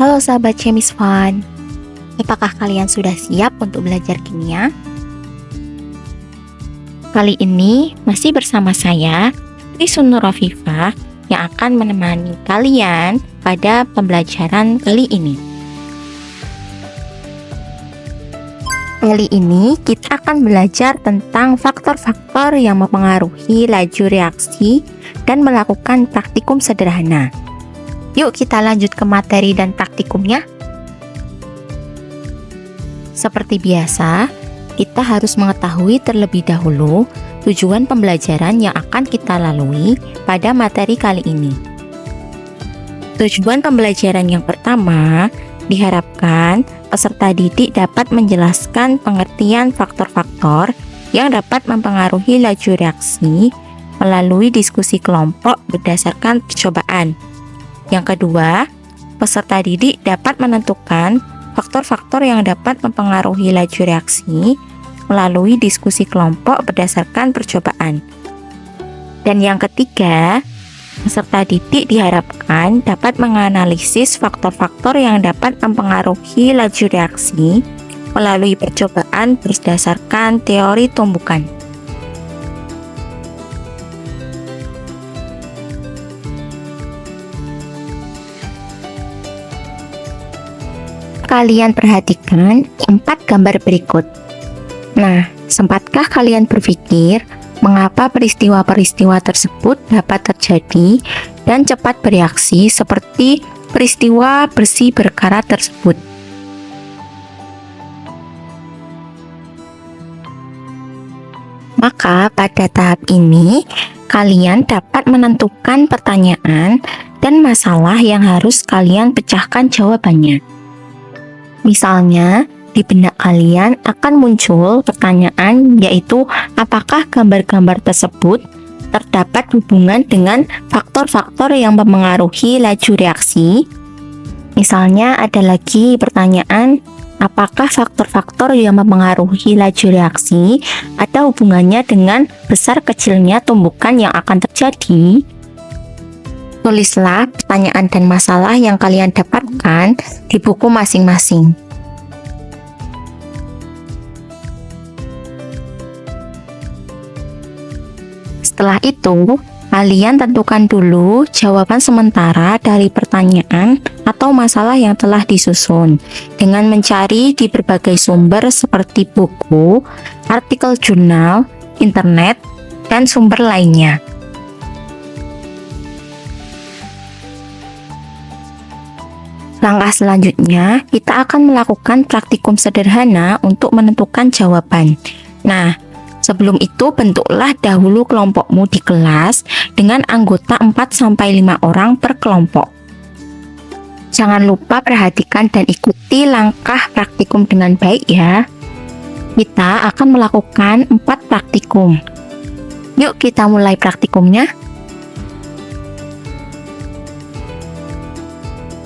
Halo sahabat Chemis Fun, apakah kalian sudah siap untuk belajar kimia? Kali ini masih bersama saya, Trisun Nurafifah, yang akan menemani kalian pada pembelajaran kali ini. Kali ini kita akan belajar tentang faktor-faktor yang mempengaruhi laju reaksi dan melakukan praktikum sederhana. Yuk kita lanjut ke materi dan praktikumnya. Seperti biasa, kita harus mengetahui terlebih dahulu tujuan pembelajaran yang akan kita lalui pada materi kali ini. Tujuan pembelajaran yang pertama, diharapkan peserta didik dapat menjelaskan pengertian faktor-faktor yang dapat mempengaruhi laju reaksi melalui diskusi kelompok berdasarkan percobaan. Yang kedua, peserta didik dapat menentukan faktor-faktor yang dapat mempengaruhi laju reaksi melalui diskusi kelompok berdasarkan percobaan. Dan yang ketiga, peserta didik diharapkan dapat menganalisis faktor-faktor yang dapat mempengaruhi laju reaksi melalui percobaan berdasarkan teori tumbukan. Kalian perhatikan 4 gambar berikut. Nah, sempatkah kalian berpikir mengapa peristiwa-peristiwa tersebut dapat terjadi dan cepat bereaksi seperti peristiwa besi berkarat tersebut? Maka pada tahap ini, kalian dapat menentukan pertanyaan dan masalah yang harus kalian pecahkan jawabannya. Misalnya, di benak kalian akan muncul pertanyaan, yaitu apakah gambar-gambar tersebut terdapat hubungan dengan faktor-faktor yang mempengaruhi laju reaksi. Misalnya ada lagi pertanyaan, apakah faktor-faktor yang mempengaruhi laju reaksi ada hubungannya dengan besar kecilnya tumbukan yang akan terjadi? Tulislah pertanyaan dan masalah yang kalian dapatkan di buku masing-masing. Setelah itu, kalian tentukan dulu jawaban sementara dari pertanyaan atau masalah yang telah disusun dengan mencari di berbagai sumber seperti buku, artikel jurnal, internet, dan sumber lainnya. Langkah selanjutnya, kita akan melakukan praktikum sederhana untuk menentukan jawaban. Nah, sebelum itu bentuklah dahulu kelompokmu di kelas dengan anggota 4-5 orang per kelompok. Jangan lupa perhatikan dan ikuti langkah praktikum dengan baik ya. Kita akan melakukan 4 praktikum. Yuk kita mulai praktikumnya.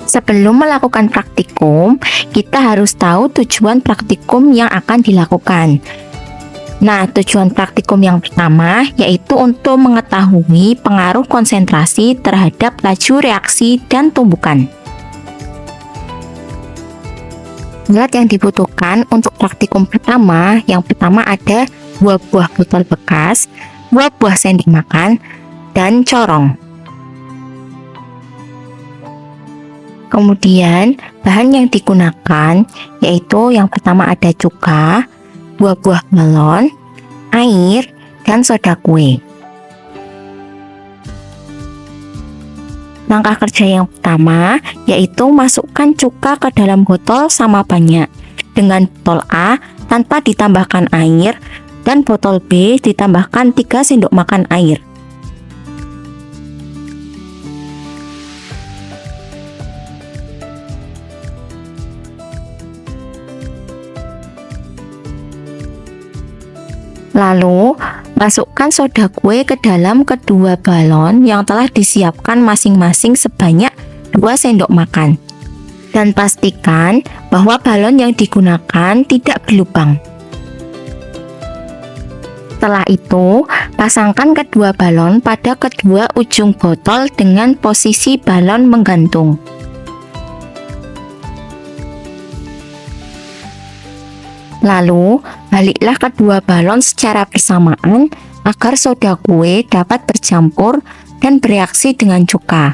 Sebelum melakukan praktikum, kita harus tahu tujuan praktikum yang akan dilakukan. Nah, tujuan praktikum yang pertama yaitu untuk mengetahui pengaruh konsentrasi terhadap laju reaksi dan tumbukan. Alat yang dibutuhkan untuk praktikum pertama, yang pertama ada 2 buah botol bekas, 2 buah sendok makan, dan corong. Kemudian, bahan yang digunakan yaitu yang pertama ada cuka, 2 buah melon, air, dan soda kue. Langkah kerja yang pertama yaitu masukkan cuka ke dalam botol sama banyak dengan botol A tanpa ditambahkan air dan botol B ditambahkan 3 sendok makan air. Lalu, masukkan soda kue ke dalam kedua balon yang telah disiapkan masing-masing sebanyak 2 sendok makan. Dan pastikan bahwa balon yang digunakan tidak berlubang. Setelah itu, pasangkan kedua balon pada kedua ujung botol dengan posisi balon menggantung. Lalu, baliklah kedua balon secara bersamaan agar soda kue dapat bercampur dan bereaksi dengan cuka.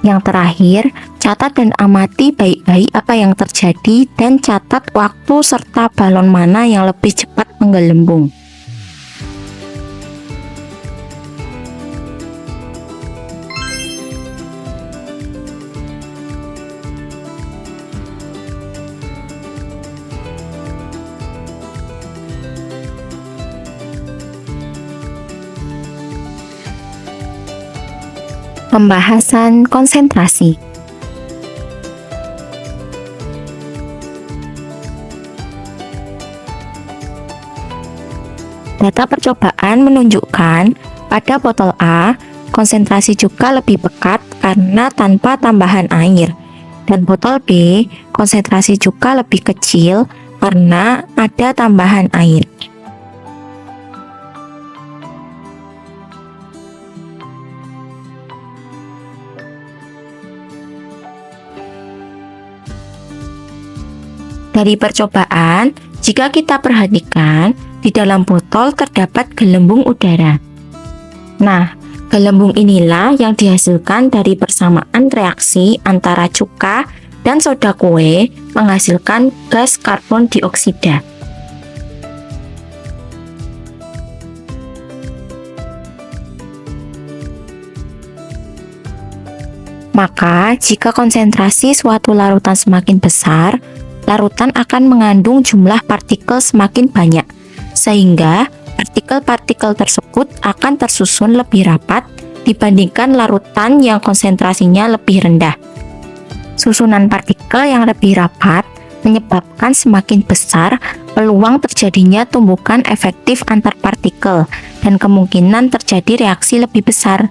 Yang terakhir, catat dan amati baik-baik apa yang terjadi dan catat waktu serta balon mana yang lebih cepat menggelembung. Pembahasan konsentrasi. Data percobaan menunjukkan pada botol A, konsentrasi cuka lebih pekat karena tanpa tambahan air, dan botol B, konsentrasi cuka lebih kecil karena ada tambahan air. Dari percobaan, jika kita perhatikan, di dalam botol terdapat gelembung udara. Nah, gelembung inilah yang dihasilkan dari persamaan reaksi antara cuka dan soda kue menghasilkan gas karbon dioksida. Maka, jika konsentrasi suatu larutan semakin besar, larutan akan mengandung jumlah partikel semakin banyak, sehingga partikel-partikel tersebut akan tersusun lebih rapat dibandingkan larutan yang konsentrasinya lebih rendah. Susunan partikel yang lebih rapat menyebabkan semakin besar peluang terjadinya tumbukan efektif antar partikel dan kemungkinan terjadi reaksi lebih besar.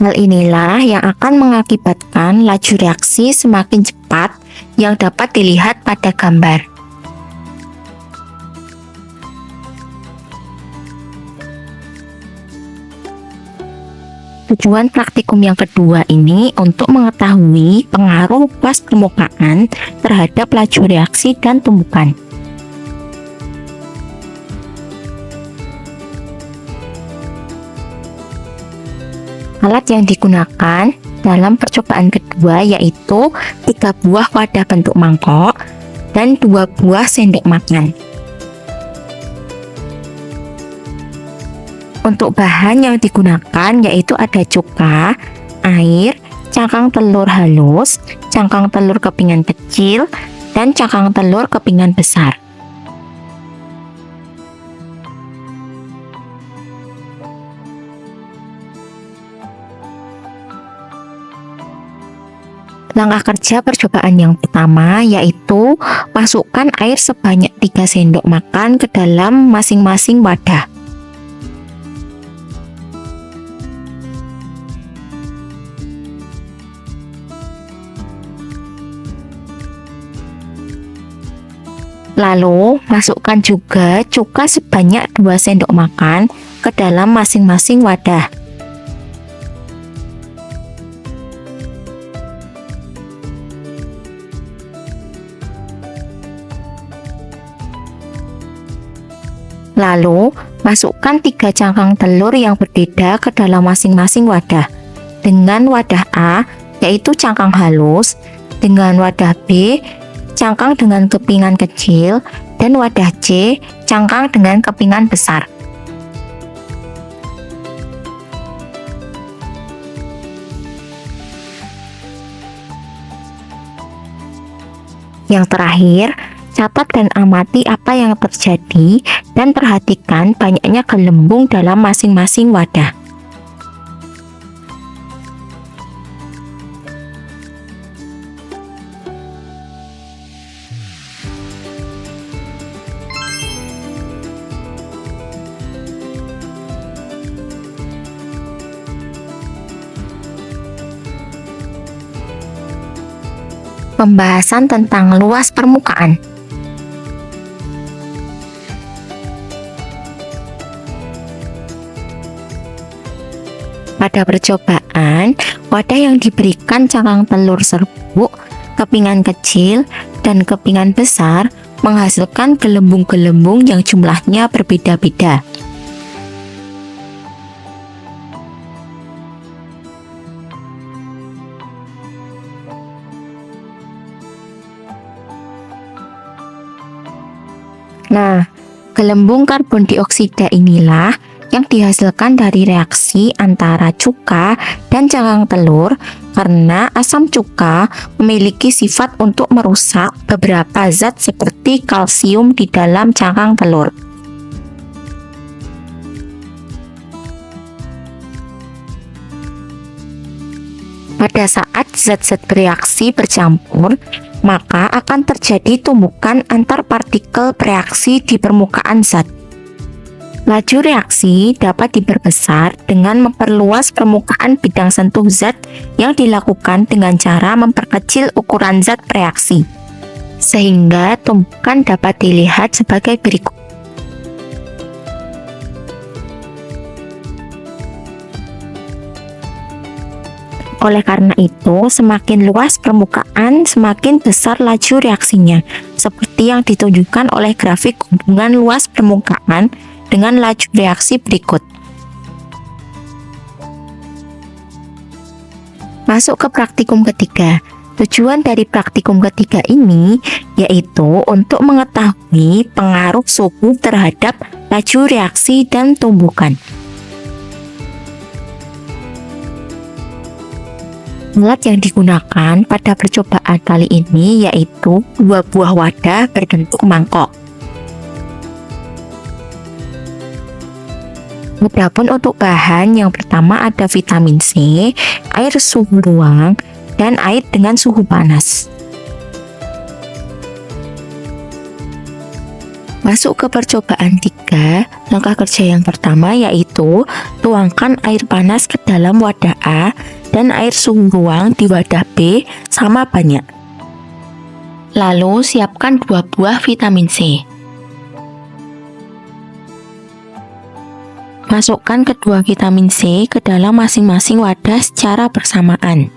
Hal inilah yang akan mengakibatkan laju reaksi semakin cepat yang dapat dilihat pada gambar. Tujuan praktikum yang kedua ini untuk mengetahui pengaruh gas permukaan terhadap laju reaksi dan tumbukan. Alat yang digunakan dalam percobaan kedua yaitu 3 buah wadah bentuk mangkok dan 2 buah sendok makan. Untuk bahan yang digunakan yaitu ada cuka, air, cangkang telur halus, cangkang telur kepingan kecil, dan cangkang telur kepingan besar. Langkah kerja percobaan yang pertama yaitu masukkan air sebanyak 3 sendok makan ke dalam masing-masing wadah. Lalu, masukkan juga cuka sebanyak 2 sendok makan ke dalam masing-masing wadah. Lalu, masukkan 3 cangkang telur yang berbeda ke dalam masing-masing wadah. Dengan wadah A, yaitu cangkang halus, dengan wadah B, cangkang dengan kepingan kecil, dan wadah C, cangkang dengan kepingan besar. Yang terakhir, catat dan amati apa yang terjadi dan perhatikan banyaknya gelembung dalam masing-masing wadah. Pembahasan tentang luas permukaan. Pada percobaan, wadah yang diberikan cangkang telur serbuk, kepingan kecil, dan kepingan besar menghasilkan gelembung-gelembung yang jumlahnya berbeda-beda. Nah, gelembung karbon dioksida inilah yang dihasilkan dari reaksi antara cuka dan cangkang telur karena asam cuka memiliki sifat untuk merusak beberapa zat seperti kalsium di dalam cangkang telur. Pada saat zat-zat bereaksi bercampur, maka akan terjadi tumbukan antar partikel bereaksi di permukaan zat. Laju reaksi dapat diperbesar dengan memperluas permukaan bidang sentuh zat yang dilakukan dengan cara memperkecil ukuran zat bereaksi, sehingga tumbukan dapat dilihat sebagai berikut. Oleh karena itu, semakin luas permukaan, semakin besar laju reaksinya, seperti yang ditunjukkan oleh grafik hubungan luas permukaan dengan laju reaksi berikut. Masuk ke praktikum ketiga. Tujuan dari praktikum ketiga ini yaitu untuk mengetahui pengaruh suhu terhadap laju reaksi dan tumbukan. Alat yang digunakan pada percobaan kali ini yaitu dua buah wadah berbentuk mangkok. Adapun untuk bahan yang pertama ada vitamin C, air suhu ruang, dan air dengan suhu panas. Masuk ke percobaan 3, langkah kerja yang pertama yaitu tuangkan air panas ke dalam wadah A dan air suhu ruang di wadah B sama banyak. Lalu siapkan 2 buah vitamin C. Masukkan kedua vitamin C ke dalam masing-masing wadah secara bersamaan.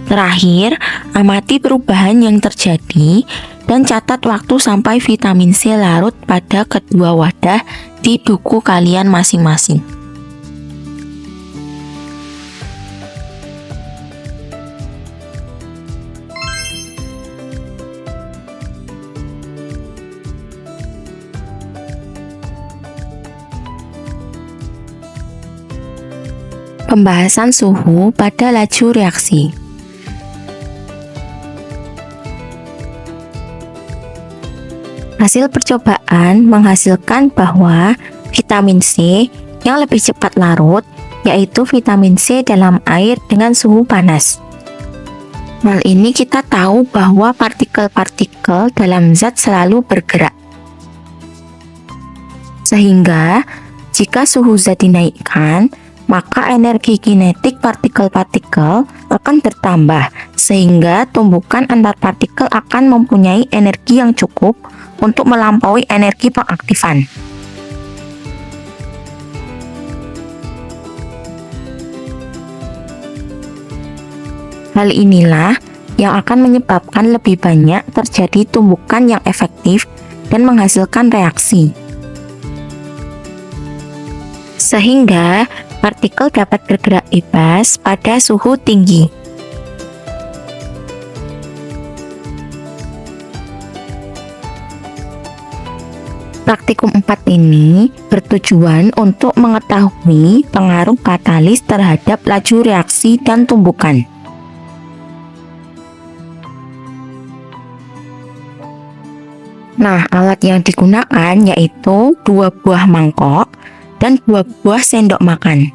Terakhir, amati perubahan yang terjadi dan catat waktu sampai vitamin C larut pada kedua wadah di buku kalian masing-masing. Pembahasan suhu pada laju reaksi. Hasil percobaan menghasilkan bahwa vitamin C yang lebih cepat larut yaitu vitamin C dalam air dengan suhu panas. Hal ini kita tahu bahwa partikel-partikel dalam zat selalu bergerak. Sehingga jika suhu zat dinaikkan, maka energi kinetik partikel-partikel akan bertambah sehingga tumbukan antar partikel akan mempunyai energi yang cukup untuk melampaui energi pengaktifan. Hal inilah yang akan menyebabkan lebih banyak terjadi tumbukan yang efektif dan menghasilkan reaksi. Sehingga partikel dapat bergerak bebas pada suhu tinggi. Praktikum 4 ini bertujuan untuk mengetahui pengaruh katalis terhadap laju reaksi dan tumbukan. Nah, alat yang digunakan yaitu 2 buah mangkok dan 2 buah sendok makan.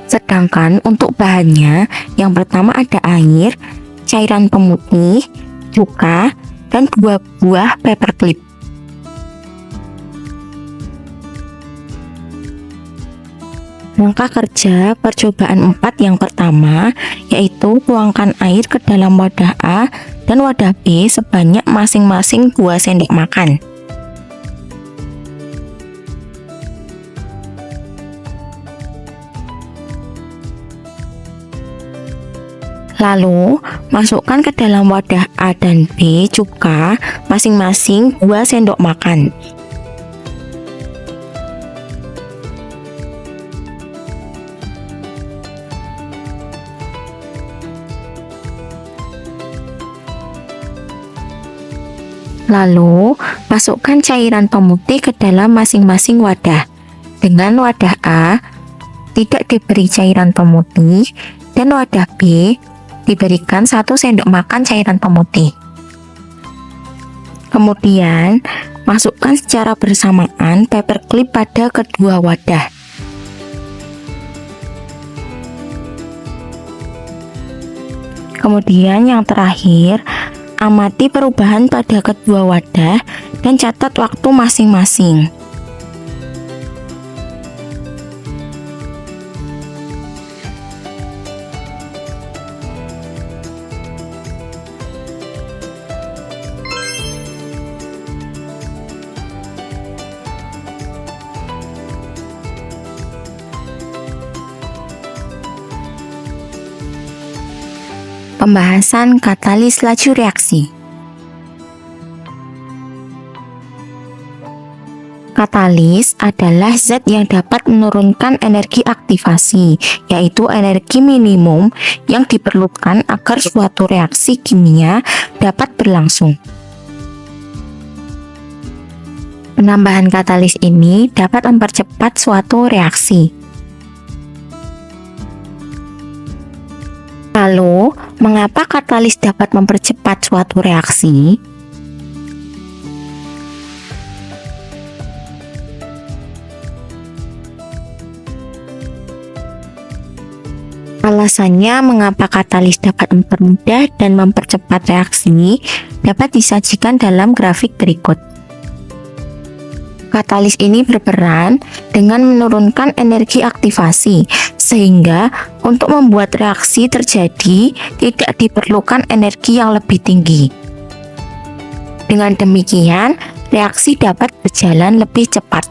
Sedangkan untuk bahannya, yang pertama ada air, cairan pemutih, cuka, dan 2 buah paperclip. Langkah kerja percobaan 4 yang pertama yaitu tuangkan air ke dalam wadah A dan wadah B sebanyak masing-masing 2 sendok makan. Lalu, masukkan ke dalam wadah A dan B cuka masing-masing 2 sendok makan. Lalu, masukkan cairan pemutih ke dalam masing-masing wadah. Dengan wadah A tidak diberi cairan pemutih dan wadah B diberikan 1 sendok makan cairan pemutih. Kemudian, masukkan secara bersamaan paperclip pada kedua wadah. Kemudian yang terakhir, amati perubahan pada kedua wadah dan catat waktu masing-masing. Pembahasan katalis laju reaksi. Katalis adalah zat yang dapat menurunkan energi aktivasi, yaitu energi minimum yang diperlukan agar suatu reaksi kimia dapat berlangsung. Penambahan katalis ini dapat mempercepat suatu reaksi. Lalu, mengapa katalis dapat mempercepat suatu reaksi? Alasannya mengapa katalis dapat mempermudah dan mempercepat reaksi dapat disajikan dalam grafik berikut. Katalis ini berperan dengan menurunkan energi aktivasi, sehingga untuk membuat reaksi terjadi tidak diperlukan energi yang lebih tinggi. Dengan demikian, reaksi dapat berjalan lebih cepat.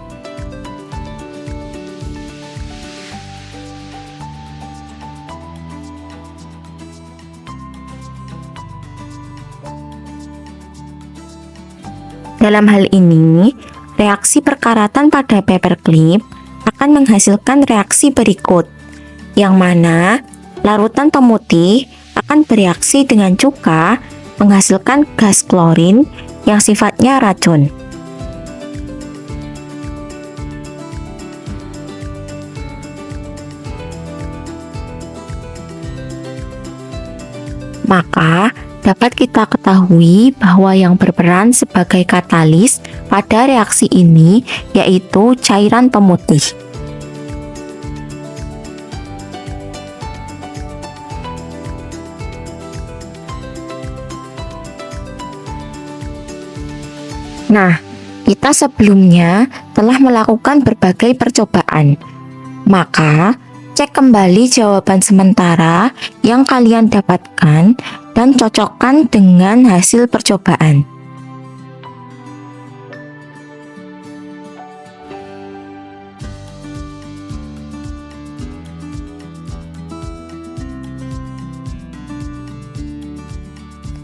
Dalam hal ini, reaksi perkaratan pada paperclip akan menghasilkan reaksi berikut, yang mana larutan pemutih akan bereaksi dengan cuka menghasilkan gas klorin yang sifatnya racun. Maka, dapat kita ketahui bahwa yang berperan sebagai katalis pada reaksi ini yaitu cairan pemutih. Nah, kita sebelumnya telah melakukan berbagai percobaan. Maka, cek kembali jawaban sementara yang kalian dapatkan dan cocokkan dengan hasil percobaan.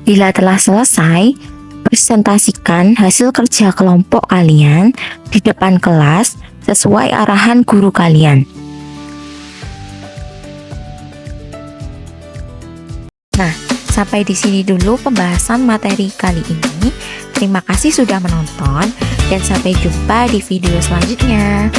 Bila telah selesai, presentasikan hasil kerja kelompok kalian di depan kelas sesuai arahan guru kalian. Nah, sampai di sini dulu pembahasan materi kali ini. Terima kasih sudah menonton dan sampai jumpa di video selanjutnya.